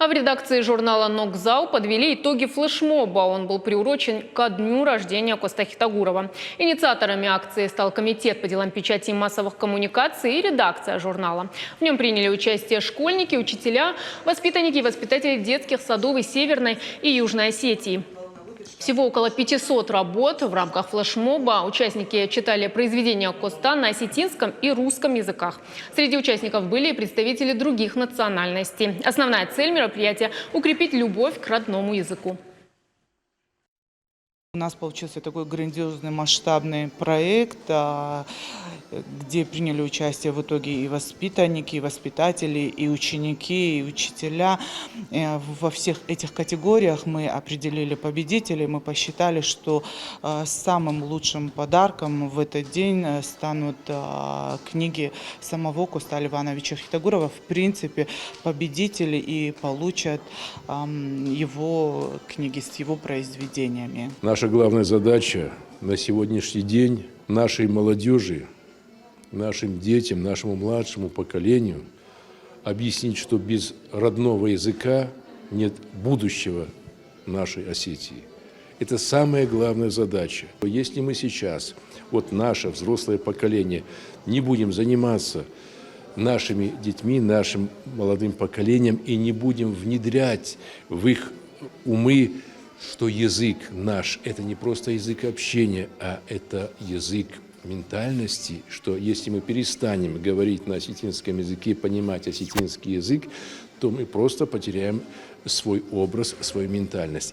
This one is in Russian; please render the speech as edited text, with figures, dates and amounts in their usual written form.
А в редакции журнала «Нокзау» подвели итоги флешмоба. Он был приурочен ко дню рождения Косты Хитагурова. Инициаторами акции стал Комитет по делам печати и массовых коммуникаций и редакция журнала. В нем приняли участие школьники, учителя, воспитанники и воспитатели детских садов и Северной и Южной Осетии. Всего около 500 работ в рамках флешмоба. Участники читали произведения Коста на осетинском и русском языках. Среди участников были и представители других национальностей. Основная цель мероприятия – укрепить любовь к родному языку. У нас получился такой грандиозный масштабный проект, где приняли участие в итоге и воспитанники, и воспитатели, и ученики, и учителя. Во всех этих категориях мы определили победителей. Мы посчитали, что самым лучшим подарком в этот день станут книги самого Коста Ливановича Хитагурова. В принципе, победители и получат его книги с его произведениями. Наша главная задача на сегодняшний день нашей молодежи, нашим детям, нашему младшему поколению объяснить, что без родного языка нет будущего нашей Осетии. Это самая главная задача. Если мы сейчас, вот наше взрослое поколение, не будем заниматься нашими детьми, нашим молодым поколением и не будем внедрять в их умы, что язык наш – это не просто язык общения, а это язык ментальности, что если мы перестанем говорить на осетинском языке, понимать осетинский язык, то мы просто потеряем свой образ, свою ментальность.